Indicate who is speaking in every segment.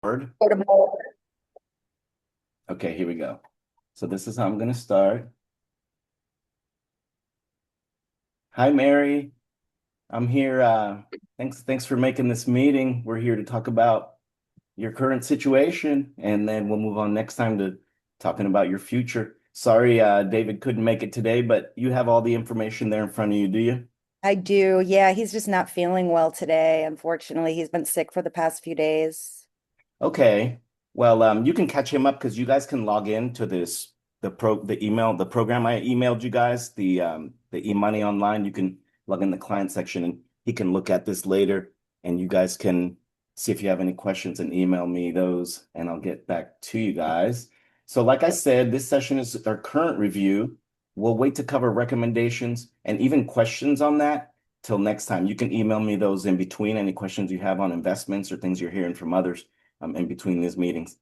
Speaker 1: Word. Okay, here we go. So this is how I'm going to start. Hi, Mary. I'm here. Thanks for making this meeting. We're here to talk about your current situation, and then we'll move on next time to talking about your future. Sorry, David couldn't make it today, but you have all the information there in front of you, do you?
Speaker 2: I do. Yeah, he's just not feeling well today. Unfortunately, he's been sick for the past few days.
Speaker 1: Okay. Well, you can catch him up because you guys can log in to the program I emailed you guys, the e-money online. You can log in the client section and he can look at this later and you guys can see if you have any questions and email me those and I'll get back to you guys. So like I said, this session is our current review. We'll wait to cover recommendations and even questions on that till next time. You can email me those in between any questions you have on investments or things you're hearing from others in between these meetings.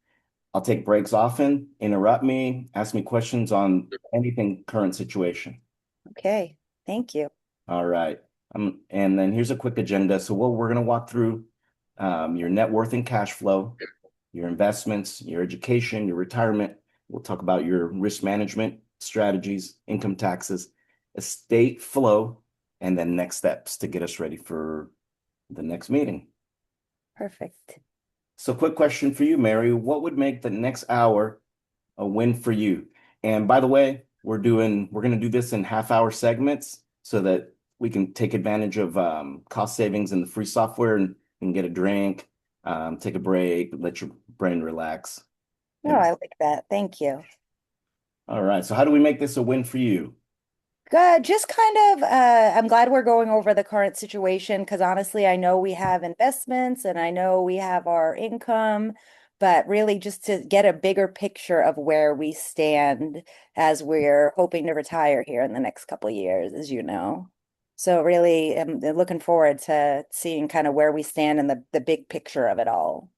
Speaker 1: I'll take breaks often, interrupt me, ask me questions on anything current situation.
Speaker 2: Okay, thank you.
Speaker 1: All right. And then here's a quick agenda. So we're going to walk through your net worth and cash flow, your investments, your education, your retirement. We'll talk about your risk management strategies, income taxes, estate flow, and then next steps to get us ready for the next meeting.
Speaker 2: Perfect.
Speaker 1: So quick question for you, Mary. What would make the next hour a win for you? And by the way, we're going to do this in half-hour segments so that we can take advantage of cost savings in the free software and get a drink, take a break, let your brain relax.
Speaker 2: Oh, I like that. Thank you.
Speaker 1: All right. So how do we make this a win for you?
Speaker 2: Good. Just kind of, I'm glad we're going over the current situation because honestly, I know we have investments and I know we have our income, but really just to get a bigger picture of where we stand as we're hoping to retire here in the next couple of years, as you know. So really, I'm looking forward to seeing kind of where we stand in the big picture of it all.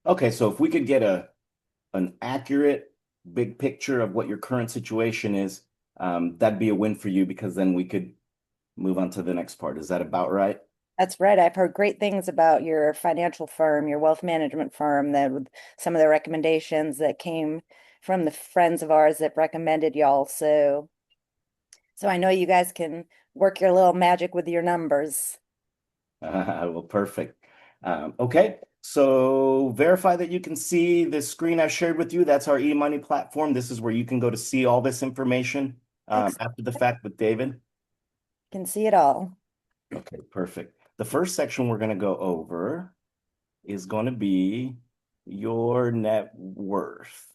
Speaker 1: Okay, so if we could get a an accurate big picture of what your current situation is, that'd be a win for you because then we could move on to the next part. Is that about right?
Speaker 2: That's right. I've heard great things about your financial firm, your wealth management firm, that with some of the recommendations that came from the friends of ours that recommended y'all. So I know you guys can work your little magic with your numbers.
Speaker 1: Well, perfect. Okay, so verify that you can see the screen I shared with you. That's our e-money platform. This is where you can go to see all this information
Speaker 2: Excellent.
Speaker 1: after the fact with David.
Speaker 2: Can see it all.
Speaker 1: Okay, perfect. The first section we're going to go over is going to be your net worth.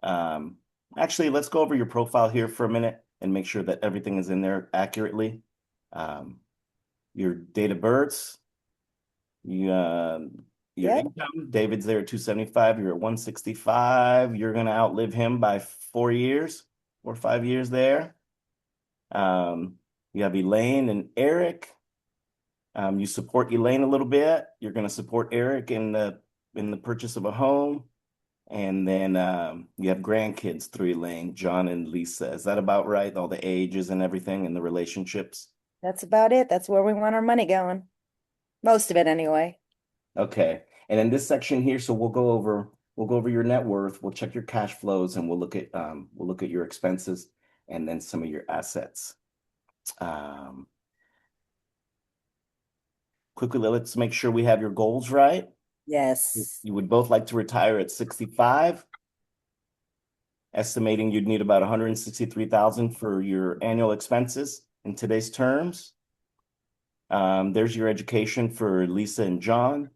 Speaker 1: Um, Actually, let's go over your profile here for a minute and make sure that everything is in there accurately. Um, your date of birth, you, your
Speaker 2: Yep.
Speaker 1: income. David's there at 275. You're at 165. You're going to outlive him by 4 years or 5 years there. Um, you have Elaine and Eric. You support Elaine a little bit. You're going to support Eric in the purchase of a home. And then you have grandkids through Elaine, John and Lisa. Is that about right? All the ages and everything and the relationships?
Speaker 2: That's about it. That's where we want our money going. Most of it anyway.
Speaker 1: Okay. And in this section here, so we'll go over your net worth, we'll check your cash flows, and we'll look at your expenses and then some of your assets. Um, Quickly, let's make sure we have your goals right.
Speaker 2: Yes.
Speaker 1: You would both like to retire at 65, estimating you'd need about 163,000 for your annual expenses in today's terms. There's your education for Lisa and John.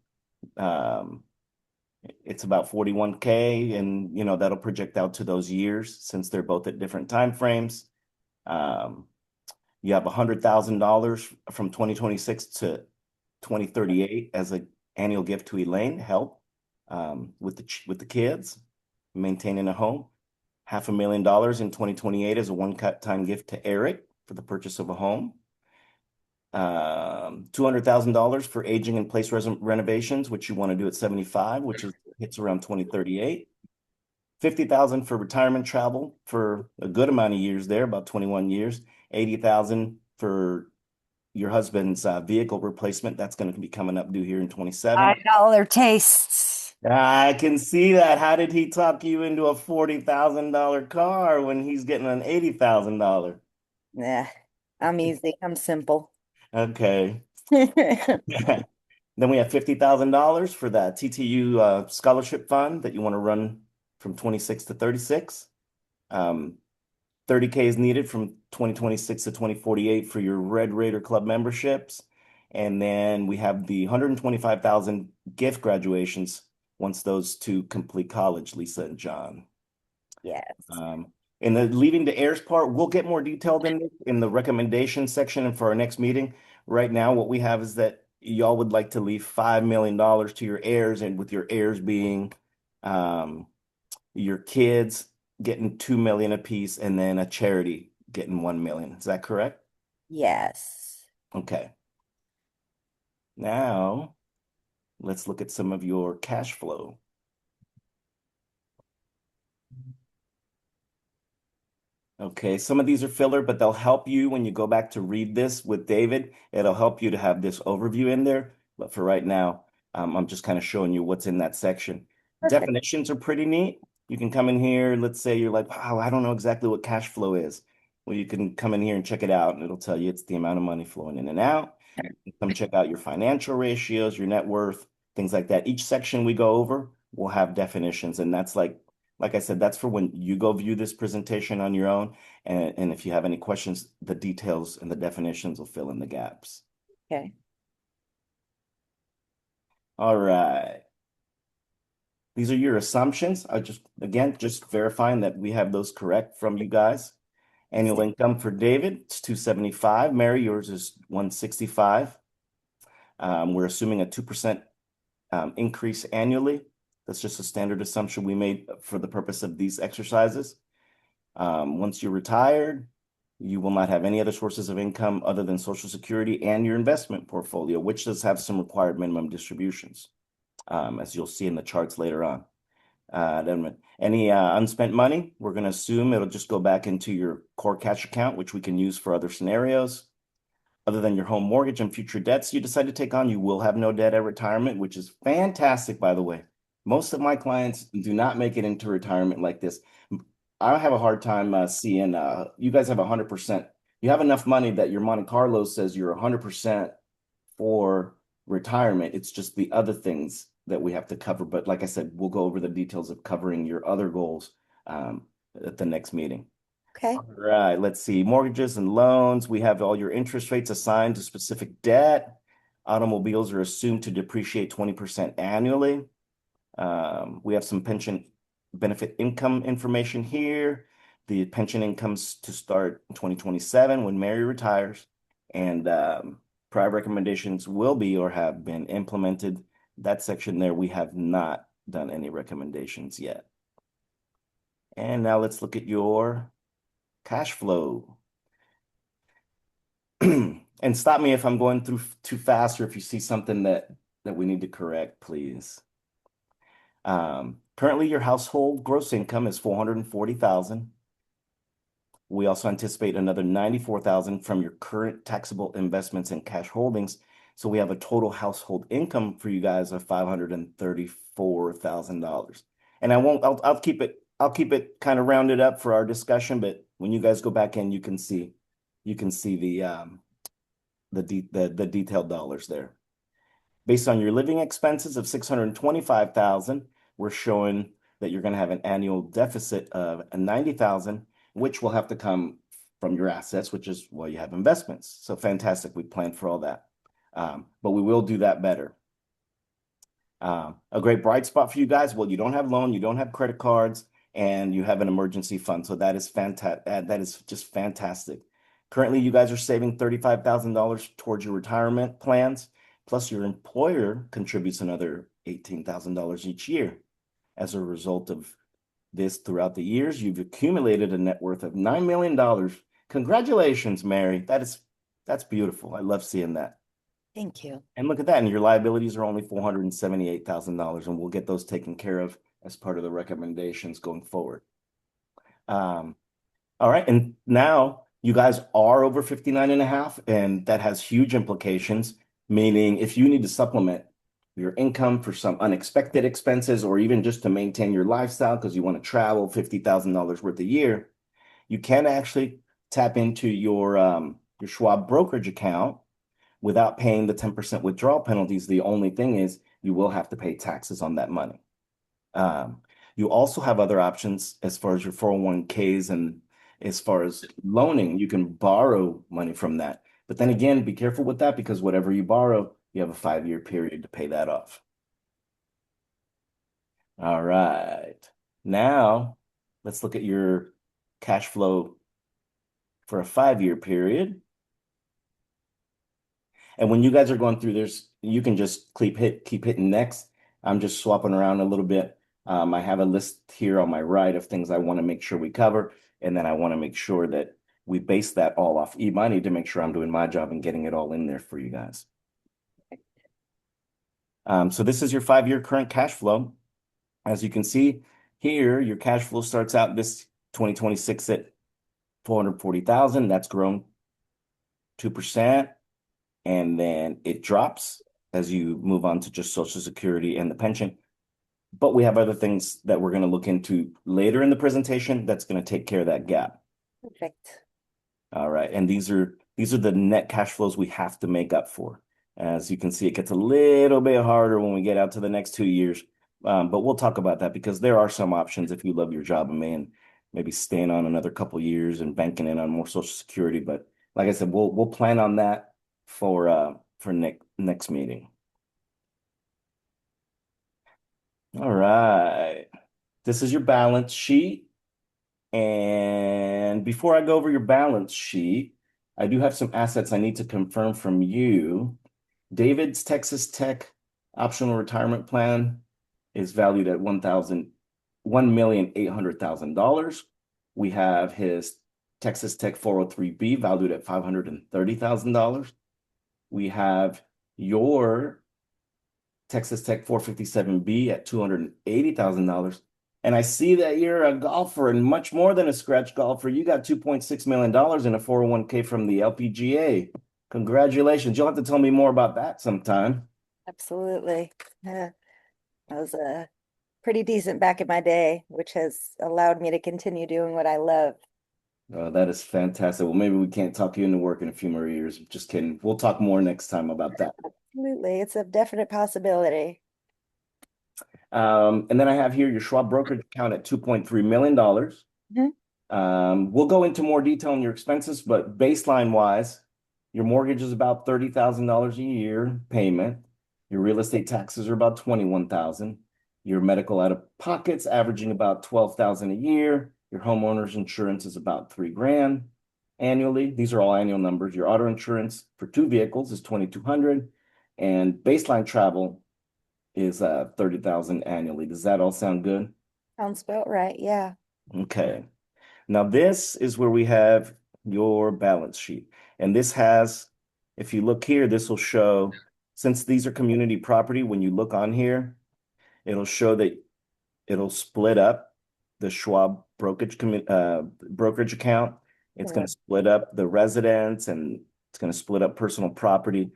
Speaker 1: Um, it's about 41K, and that'll project out to those years since they're both at different time frames. Um, you have $100,000 from 2026 to 2038 as an annual gift to Elaine, help with the kids, maintaining a home. $500,000 in 2028 as a one-time gift to Eric for the purchase of a home. $200,000 for aging in place renovations, which you want to do at 75, which hits around 2038. 50,000 for retirement travel for a good amount of years there, about 21 years. 80,000 for your husband's vehicle replacement. That's going to be coming up due here in 27.
Speaker 2: $5 tastes.
Speaker 1: I can see that. How did he talk you into a $40,000 car when he's getting an $80,000?
Speaker 2: Yeah, I'm easy. I'm simple.
Speaker 1: Okay. Then we have $50,000 for that TTU scholarship fund that you want to run from 26 to 36. 30K is needed from 2026 to 2048 for your Red Raider Club memberships. And then we have the 125,000 gift graduations once those two complete college, Lisa and John.
Speaker 2: Yes.
Speaker 1: In the leaving the heirs part, we'll get more detailed in the recommendation section and for our next meeting. Right now, what we have is that y'all would like to leave $5 million to your heirs, and with your heirs being um, your kids getting 2 million apiece, and then a charity getting 1 million. Is that correct?
Speaker 2: Yes.
Speaker 1: Okay. Now let's look at some of your cash flow. Okay, some of these are filler, but they'll help you when you go back to read this with David. It'll help you to have this overview in there. But for right now, I'm just kind of showing you what's in that section.
Speaker 2: Perfect.
Speaker 1: Definitions are pretty neat. You can come in here. Let's say you're like, wow, I don't know exactly what cash flow is. Well, you can come in here and check it out, and it'll tell you it's the amount of money flowing in and out. You come check out your financial ratios, your net worth, things like that. Each section we go over will have definitions, and that's like I said, that's for when you go view this presentation on your own. And if you have any questions, the details and the definitions will fill in the gaps.
Speaker 2: Okay.
Speaker 1: All right. These are your assumptions. Again, just verifying that we have those correct from you guys. Annual income for David, it's 275. Mary, yours is 165. We're assuming a 2% increase annually. That's just a standard assumption we made for the purpose of these exercises. Once you're retired, you will not have any other sources of income other than Social Security and your investment portfolio, which does have some required minimum distributions, as you'll see in the charts later on. Then any unspent money, we're going to assume it'll just go back into your core cash account, which we can use for other scenarios. Other than your home mortgage and future debts you decide to take on, you will have no debt at retirement, which is fantastic, by the way. Most of my clients do not make it into retirement like this. I have a hard time seeing you guys have 100%. You have enough money that your Monte Carlo says you're 100% for retirement. It's just the other things that we have to cover. But like I said, we'll go over the details of covering your other goals at the next meeting.
Speaker 2: Okay.
Speaker 1: All right, let's see. Mortgages and loans. We have all your interest rates assigned to specific debt. Automobiles are assumed to depreciate 20% annually. We have some pension benefit income information here. The pension incomes to start in 2027 when Mary retires, and prior recommendations will be or have been implemented. That section there, we have not done any recommendations yet. And now let's look at your cash flow. And stop me if I'm going through too fast or if you see something that we need to correct, please. Currently, your household gross income is 440,000. We also anticipate another 94,000 from your current taxable investments and cash holdings. So we have a total household income for you guys of $534,000. And I'll keep it kind of rounded up for our discussion, but when you guys go back in, you can see the detailed dollars there. Based on your living expenses of 625,000, we're showing that you're going to have an annual deficit of 90,000, which will have to come from your assets, which is well, you have investments. So fantastic. We planned for all that. But we will do that better. A great bright spot for you guys. Well, you don't have loan, you don't have credit cards, and you have an emergency fund. So that is fantastic. That is just fantastic. Currently, you guys are saving $35,000 towards your retirement plans. Plus, your employer contributes another $18,000 each year. As a result of this, throughout the years, you've accumulated a net worth of $9 million. Congratulations, Mary. That's beautiful. I love seeing that.
Speaker 2: Thank you.
Speaker 1: And look at that. And your liabilities are only $478,000, and we'll get those taken care of as part of the recommendations going forward. All right. And now you guys are over 59 and a half, and that has huge implications, meaning if you need to supplement, your income for some unexpected expenses or even just to maintain your lifestyle because you want to travel $50,000 worth a year, you can actually tap into your Schwab brokerage account without paying the 10% withdrawal penalties. The only thing is you will have to pay taxes on that money. Um, you also have other options as far as your 401ks and as far as loaning, you can borrow money from that. But then again, be careful with that because whatever you borrow, you have a 5-year period to pay that off. All right. Now, let's look at your cash flow for a 5-year period. And when you guys are going through this, you can just keep hitting next. I'm just swapping around a little bit. I have a list here on my right of things I want to make sure we cover, and then I want to make sure that we base that all off e-money to make sure I'm doing my job and getting it all in there for you guys. So this is your 5-year current cash flow. As you can see here, your cash flow starts out this 2026 at 440,000. That's grown 2%. And then it drops as you move on to just Social Security and the pension. But we have other things that we're going to look into later in the presentation that's going to take care of that gap.
Speaker 2: Perfect.
Speaker 1: All right. And these are the net cash flows we have to make up for. As you can see, it gets a little bit harder when we get out to the next 2 years. But we'll talk about that because there are some options if you love your job and maybe staying on another couple years and banking in on more Social Security. But like I said, we'll plan on that for next meeting. All right. This is your balance sheet. And before I go over your balance sheet, I do have some assets I need to confirm from you. David's Texas Tech optional retirement plan is valued at $1,800,000. We have his Texas Tech 403B valued at $530,000. We have your Texas Tech 457B at $280,000. And I see that you're a golfer and much more than a scratch golfer. You got $2.6 million in a 401k from the LPGA. Congratulations. You'll have to tell me more about that sometime.
Speaker 2: Absolutely. I was pretty decent back in my day, which has allowed me to continue doing what I love.
Speaker 1: That is fantastic. Well, maybe we can't talk you into work in a few more years. Just kidding. We'll talk more next time about that.
Speaker 2: Absolutely. It's a definite possibility.
Speaker 1: And then I have here your Schwab brokerage account at $2.3 million.
Speaker 2: Mhm.
Speaker 1: We'll go into more detail on your expenses, but baseline wise, your mortgage is about $30,000 a year payment. Your real estate taxes are about $21,000. Your medical out of pockets averaging about $12,000 a year. Your homeowner's insurance is about $3,000 annually. These are all annual numbers. Your auto insurance for 2 vehicles is $2,200, and baseline travel is $30,000 annually. Does that all sound good?
Speaker 2: Sounds about right. Yeah.
Speaker 1: Okay. Now this is where we have your balance sheet. And this has, if you look here, this will show, since these are community property, when you look on here, it'll show that it'll split up the Schwab brokerage account. It's going
Speaker 2: Yeah.
Speaker 1: to split up the residence and it's going to split up personal property.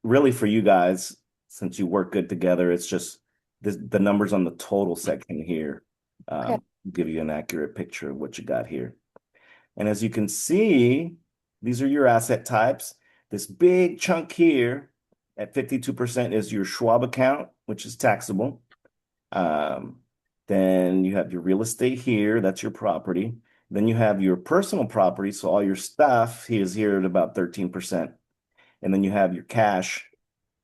Speaker 1: Really for you guys, since you work good together, it's just the numbers on the total section here
Speaker 2: Okay.
Speaker 1: give you an accurate picture of what you got here. And as you can see, these are your asset types. This big chunk here at 52% is your Schwab account, which is taxable. Then you have your real estate here, that's your property. Then you have your personal property, so all your stuff is here at about 13%. And then you have your cash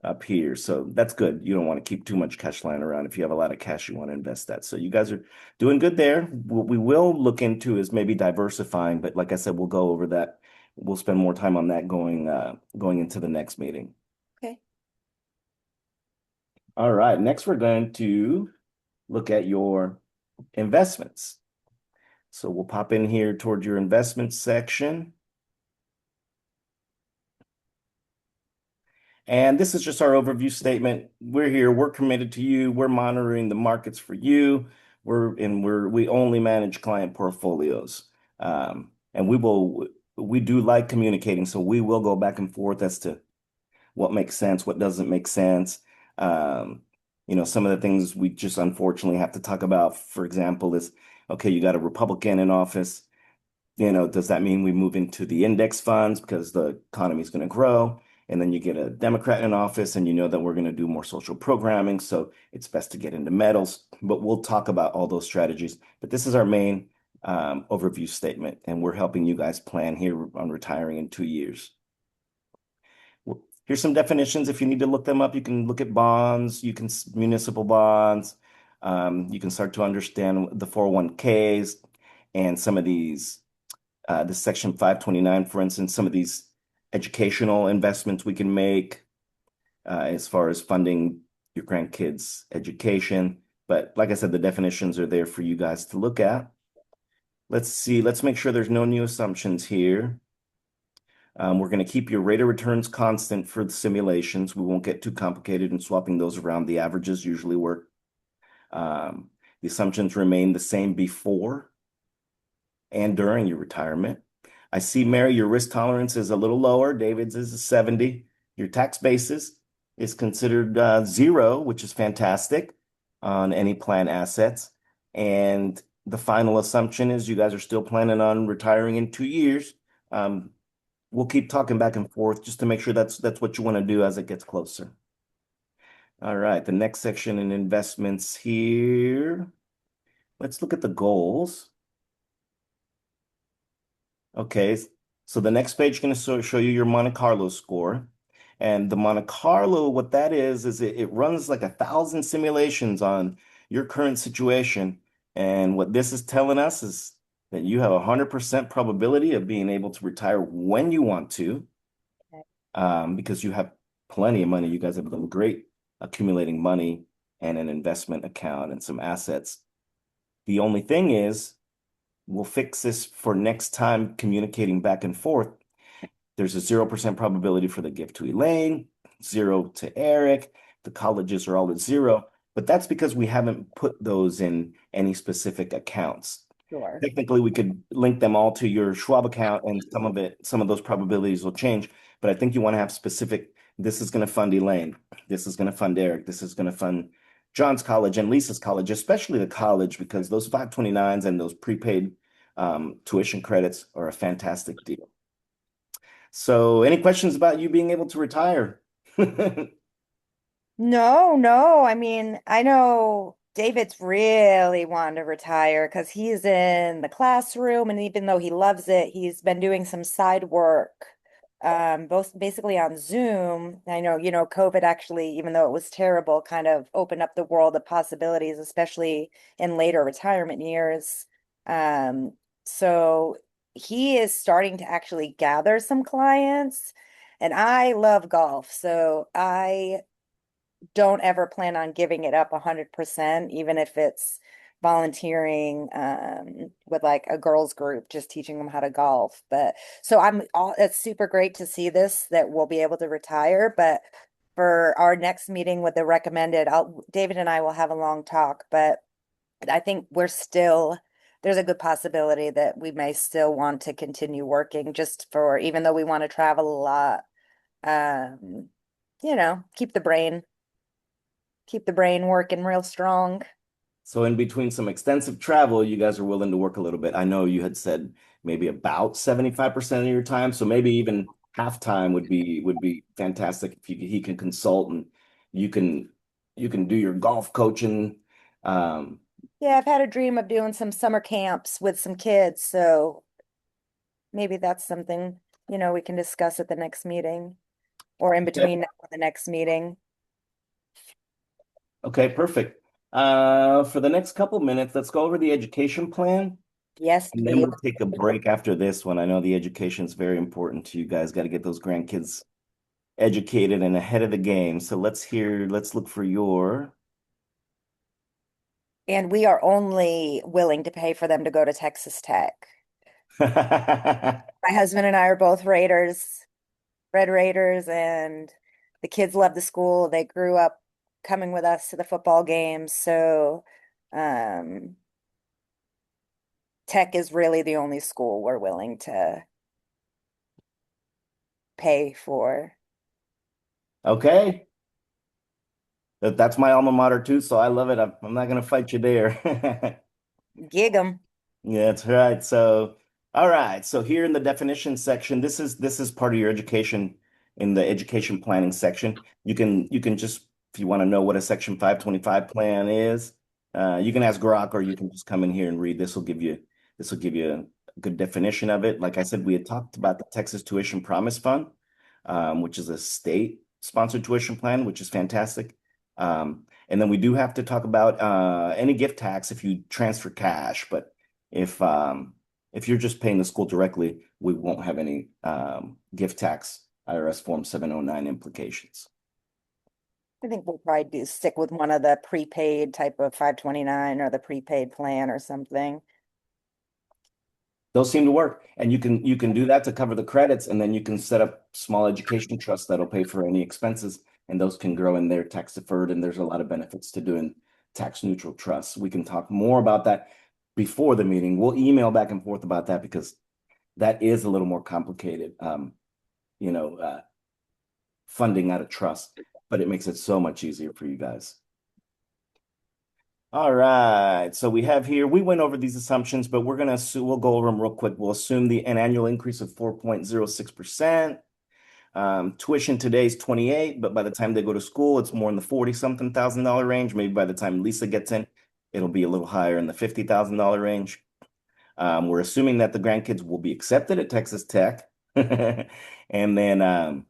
Speaker 1: up here. So that's good. You don't want to keep too much cash lying around. If you have a lot of cash, you want to invest that. So you guys are doing good there. What we will look into is maybe diversifying, but like I said, we'll go over that. We'll spend more time on that going into the next meeting.
Speaker 2: Okay.
Speaker 1: All right. Next, we're going to look at your investments. So we'll pop in here toward your investment section. And this is just our overview statement. We're here, we're committed to you, we're monitoring the markets for you. We only manage client portfolios. And we do like communicating, so we will go back and forth as to what makes sense, what doesn't make sense. Um, some of the things we just unfortunately have to talk about, for example, is okay, you got a Republican in office. Does that mean we move into the index funds because the economy is going to grow? And then you get a Democrat in office, and you know that we're going to do more social programming. So it's best to get into metals. But we'll talk about all those strategies. But this is our main overview statement, and we're helping you guys plan here on retiring in 2 years. Here's some definitions. If you need to look them up, you can look at bonds, municipal bonds. You can start to understand the 401ks and some of these the Section 529, for instance, some of these educational investments we can make as far as funding your grandkids' education. But like I said, the definitions are there for you guys to look at. Let's see. Let's make sure there's no new assumptions here. We're going to keep your rate of returns constant for the simulations. We won't get too complicated in swapping those around. The averages usually work. The assumptions remain the same before and during your retirement. I see, Mary, your risk tolerance is a little lower. David's is a 70. Your tax basis is considered zero, which is fantastic on any plan assets. And the final assumption is you guys are still planning on retiring in 2 years. We'll keep talking back and forth just to make sure that's what you want to do as it gets closer. All right, the next section in investments here. Let's look at the goals. Okay, so the next page is going to show you your Monte Carlo score. And the Monte Carlo, what that is it runs like 1,000 simulations on your current situation. And what this is telling us is that you have a 100% probability of being able to retire when you want to, because you have plenty of money. You guys have done great accumulating money and an investment account and some assets. The only thing is, we'll fix this for next time communicating back and forth. There's a 0% probability for the gift to Elaine, 0 to Eric. The colleges are all at 0, but that's because we haven't put those in any specific accounts.
Speaker 2: Sure.
Speaker 1: Technically, we could link them all to your Schwab account, and some of those probabilities will change. But I think you want to have specific, this is going to fund Elaine, this is going to fund Eric, this is going to fund John's college and Lisa's college, especially the college, because those 529s and those prepaid tuition credits are a fantastic deal. So, any questions about you being able to retire?
Speaker 2: No, no. I mean, I know David's really wanting to retire because he's in the classroom, and even though he loves it, he's been doing some side work, both basically on Zoom. I know, COVID actually, even though it was terrible, kind of opened up the world of possibilities, especially in later retirement years. Um, so he is starting to actually gather some clients, and I love golf, so I don't ever plan on giving it up 100%, even if it's volunteering with like a girls group, just teaching them how to golf. But so it's super great to see this that we'll be able to retire. But for our next meeting with the recommended, David and I will have a long talk, but I think there's a good possibility that we may still want to continue working just for, even though we want to travel a lot, um, keep the brain working real strong.
Speaker 1: So, in between some extensive travel, you guys are willing to work a little bit. I know you had said maybe about 75% of your time, so maybe even half time would be fantastic if he can consult and you can you can do your golf coaching. Um,
Speaker 2: Yeah, I've had a dream of doing some summer camps with some kids, so maybe that's something, we can discuss at the next meeting or in
Speaker 1: okay,
Speaker 2: between now and the next meeting.
Speaker 1: okay, perfect. For the next couple minutes, let's go over the education plan.
Speaker 2: Yes,
Speaker 1: And then
Speaker 2: please.
Speaker 1: we'll take a break after this one. I know the education is very important to you guys. Got to get those grandkids educated and ahead of the game. So let's look for your.
Speaker 2: And we are only willing to pay for them to go to Texas Tech. My husband and I are both Raiders, Red Raiders, and the kids love the school. They grew up coming with us to the football games. So, um, Tech is really the only school we're willing to pay for.
Speaker 1: Okay. That's my alma mater too, so I love it. I'm not gonna fight you there.
Speaker 2: Gig 'em.
Speaker 1: Yeah, that's right. So, all right. So here in the definition section, this is part of your education in the education planning section. You can just if you want to know what a Section 525 plan is, you can ask Grok or you can just come in here and read. This will give you a good definition of it. Like I said, we had talked about the Texas Tuition Promise Fund, which is a state-sponsored tuition plan, which is fantastic. And then we do have to talk about any gift tax if you transfer cash, but if um, if you're just paying the school directly, we won't have any gift tax IRS Form 709 implications.
Speaker 2: I think we'll probably do stick with one of the prepaid type of 529 or the prepaid plan or something.
Speaker 1: Those seem to work, and you can do that to cover the credits, and then you can set up small education trusts that'll pay for any expenses, and those can grow in their tax deferred. And there's a lot of benefits to doing tax neutral trusts. We can talk more about that before the meeting. We'll email back and forth about that because that is a little more complicated. You know, funding out of trust, but it makes it so much easier for you guys. All right. So we have here, we went over these assumptions, but we'll go over them real quick. We'll assume an annual increase of 4.06%. Tuition today is 28, but by the time they go to school, it's more in the 40 something thousand dollar range. Maybe by the time Lisa gets in, it'll be a little higher in the $50,000 range. We're assuming that the grandkids will be accepted at Texas Tech. And then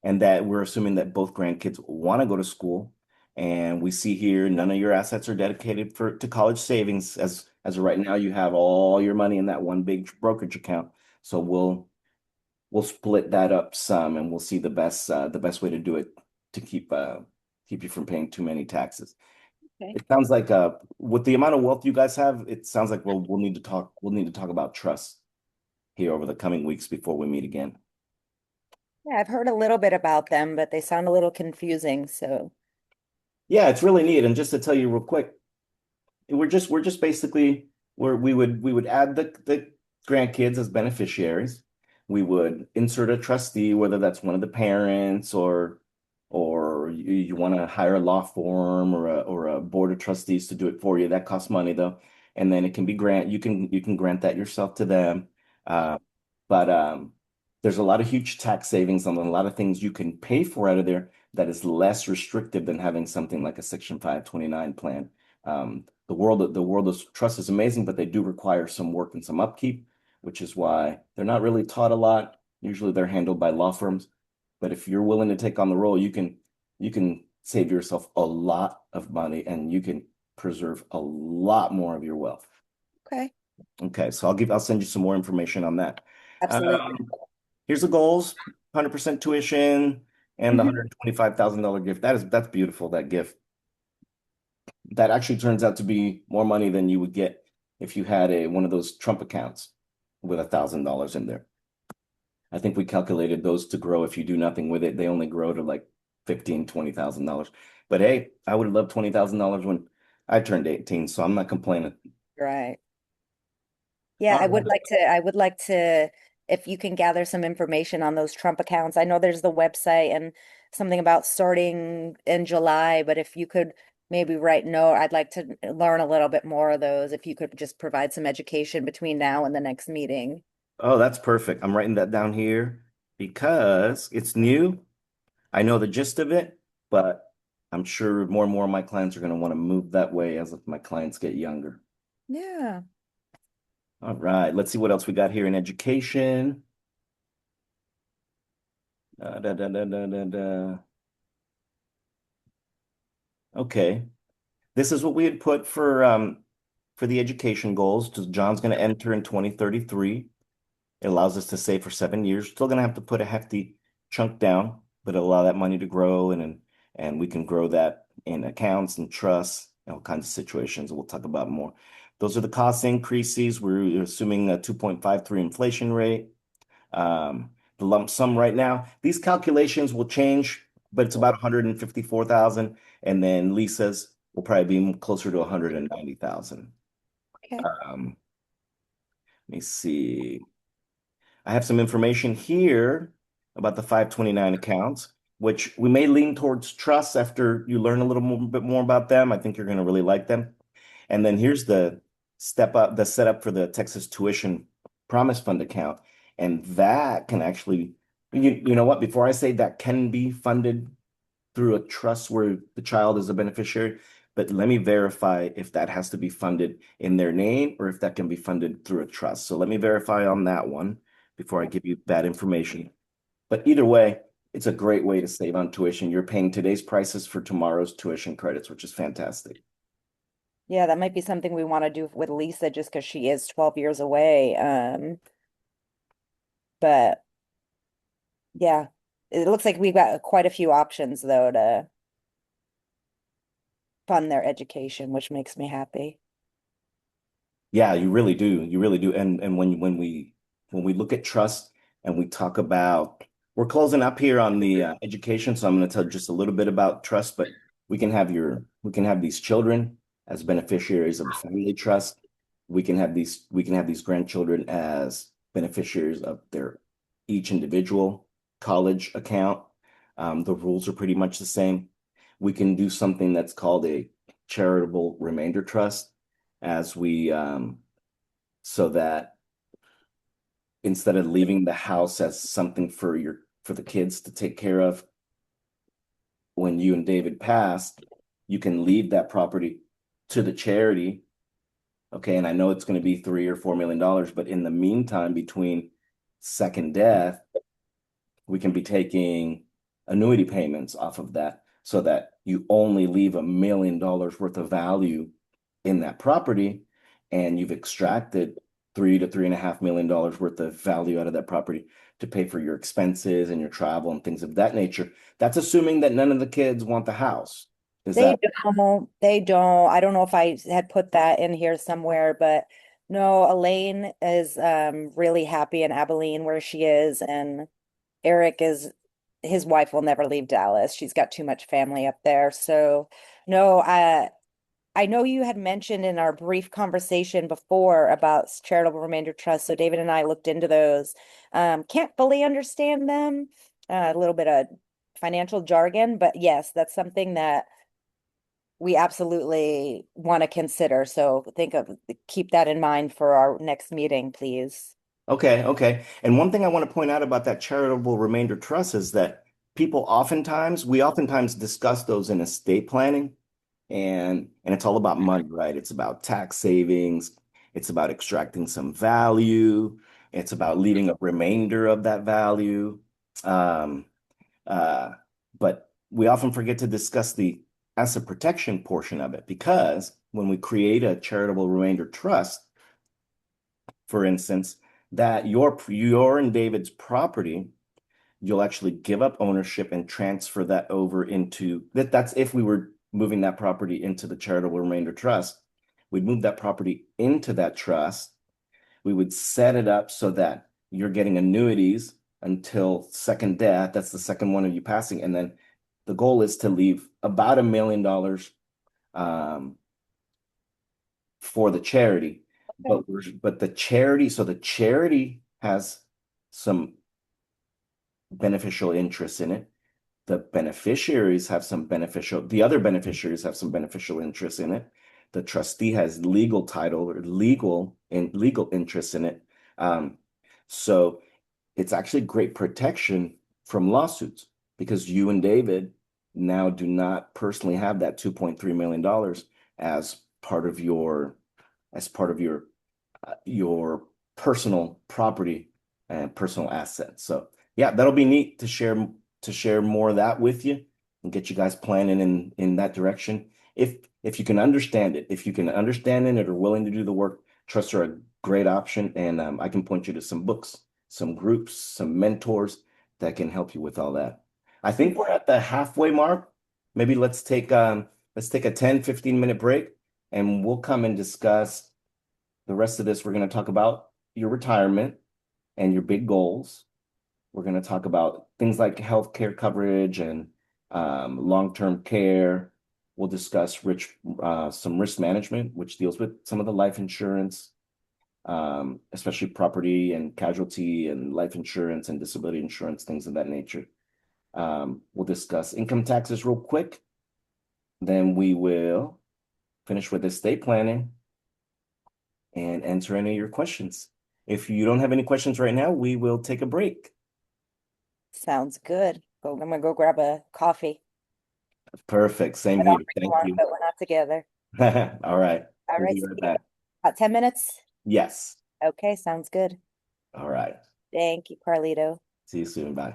Speaker 1: and that we're assuming that both grandkids want to go to school. And we see here none of your assets are dedicated to college savings. As of right now, you have all your money in that one big brokerage account. So we'll split that up some, and we'll see the best way to do it to keep you from paying too many taxes.
Speaker 2: Okay.
Speaker 1: It sounds like with the amount of wealth you guys have, it sounds like we'll need to talk about trust here over the coming weeks before we meet again.
Speaker 2: Yeah, I've heard a little bit about them, but they sound a little confusing. So,
Speaker 1: Yeah, it's really neat. And just to tell you real quick, we're just basically we would add the grandkids as beneficiaries. We would insert a trustee, whether that's one of the parents or you want to hire a law firm or a board of trustees to do it for you. That costs money though. And then it can be you can grant that yourself to them. Uh, but there's a lot of huge tax savings on a lot of things you can pay for out of there that is less restrictive than having something like a Section 529 plan. The world of trust is amazing, but they do require some work and some upkeep, which is why they're not really taught a lot. Usually they're handled by law firms. But if you're willing to take on the role, you can save yourself a lot of money and you can preserve a lot more of your wealth.
Speaker 2: okay.
Speaker 1: Okay, so I'll send you some more information on that.
Speaker 2: Absolutely.
Speaker 1: Um, Here's the goals: 100% tuition and the
Speaker 2: Mhm.
Speaker 1: $125,000 gift. That's beautiful, that gift. That actually turns out to be more money than you would get if you had one of those Trump accounts with $1,000 in there. I think we calculated those to grow if you do nothing with it. They only grow to like 15, $20,000. But hey, I would have loved $20,000 when I turned 18, so I'm not complaining.
Speaker 2: Right. Yeah,
Speaker 1: All right.
Speaker 2: I would like to, if you can gather some information on those Trump accounts. I know there's the website and something about starting in July, but if you could maybe write note, I'd like to learn a little bit more of those. If you could just provide some education between now and the next meeting.
Speaker 1: Oh, that's perfect. I'm writing that down here because it's new. I know the gist of it, but I'm sure more and more of my clients are going to want to move that way as my clients get younger.
Speaker 2: Yeah.
Speaker 1: All right, let's see what else we got here in education. Da, da, da, da, da, da. Okay, this is what we had put for the education goals. John's going to enter in 2033. It allows us to save for 7 years. Still going to have to put a hefty chunk down, but it'll allow that money to grow and we can grow that in accounts and trusts, all kinds of situations we'll talk about more. Those are the cost increases. We're assuming a 2.53 inflation rate. The lump sum right now, these calculations will change, but it's about 154,000, and then Lisa's will probably be closer to 190,000.
Speaker 2: Okay.
Speaker 1: Let me see. I have some information here about the 529 accounts. which we may lean towards trusts after you learn a little bit more about them. I think you're going to really like them. And then here's the setup for the Texas Tuition Promise Fund account. And that can actually, you know what, before I say that can be funded through a trust where the child is a beneficiary, but let me verify if that has to be funded in their name or if that can be funded through a trust. So let me verify on that one before I give you bad information. But either way, it's a great way to save on tuition. You're paying today's prices for tomorrow's tuition credits, which is fantastic.
Speaker 2: Yeah, that might be something we want to do with Lisa just because she is 12 years away. But yeah, it looks like we've got quite a few options though to fund their education, which makes me happy.
Speaker 1: Yeah, you really do. You really do. And when we look at trust and we talk about we're closing up here on the education, so I'm going to tell just a little bit about trust, but we can have these children as beneficiaries of the family trust. We can have these grandchildren as beneficiaries of their each individual college account. The rules are pretty much the same. We can do something that's called a charitable remainder trust as we so that instead of leaving the house as something for the kids to take care of when you and David passed, you can leave that property to the charity. Okay, and I know it's going to be $3 or $4 million, but in the meantime, between second death, we can be taking annuity payments off of that so that you only leave $1 million worth of value in that property and you've extracted $3 to $3.5 million worth of value out of that property to pay for your expenses and your travel and things of that nature. That's assuming that none of the kids want the house. Is
Speaker 2: They
Speaker 1: that
Speaker 2: don't, they don't. I don't know if I had put that in here somewhere, but no, Elaine is really happy in Abilene where she is, and Eric is his wife will never leave Dallas. She's got too much family up there. So no, I know you had mentioned in our brief conversation before about charitable remainder trust. So David and I looked into those. Can't fully understand them, a little bit of financial jargon, but yes, that's something that we absolutely want to consider. So keep that in mind for our next meeting, please.
Speaker 1: okay? Okay. And one thing I want to point out about that charitable remainder trust is that we oftentimes discuss those in estate planning. And it's all about money, right? It's about tax savings. It's about extracting some value. It's about leaving a remainder of that value. Um, uh, but we often forget to discuss the asset protection portion of it because when we create a charitable remainder trust, for instance, that your and David's property, you'll actually give up ownership and transfer that over into that's if we were moving that property into the charitable remainder trust. We'd move that property into that trust. We would set it up so that you're getting annuities until second death. That's the second one of you passing. And then the goal is to leave about $1 million um, for the charity.
Speaker 2: Okay.
Speaker 1: But the charity has some beneficial interests in it. The other beneficiaries have some beneficial interests in it. The trustee has legal title or legal interests in it. Um, so it's actually great protection from lawsuits because you and David now do not personally have that $2.3 million as part of your personal property and personal assets. So yeah, that'll be neat to share more of that with you and get you guys planning in that direction. If you can understand it, if you can understand it or willing to do the work, trusts are a great option, and I can point you to some books, some groups, some mentors that can help you with all that. I think we're at the halfway mark. Maybe let's take a 10-15 minute break and we'll come and discuss the rest of this. We're going to talk about your retirement and your big goals. We're going to talk about things like healthcare coverage and long-term care. We'll discuss some risk management, which deals with some of the life insurance, especially property and casualty and life insurance and disability insurance, things of that nature. We'll discuss income taxes real quick. Then we will finish with estate planning and answer any of your questions. If you don't have any questions right now, we will take a break.
Speaker 2: Sounds good. I'm gonna go grab a coffee.
Speaker 1: Perfect. Same
Speaker 2: But I'll
Speaker 1: here.
Speaker 2: bring
Speaker 1: Thank
Speaker 2: one,
Speaker 1: you.
Speaker 2: but we're not together.
Speaker 1: All right.
Speaker 2: All
Speaker 1: We'll
Speaker 2: right,
Speaker 1: be
Speaker 2: see
Speaker 1: right
Speaker 2: you in
Speaker 1: back.
Speaker 2: about 10 minutes.
Speaker 1: Yes.
Speaker 2: Okay, sounds good.
Speaker 1: All right.
Speaker 2: Thank you, Carlito.
Speaker 1: See you soon. Bye.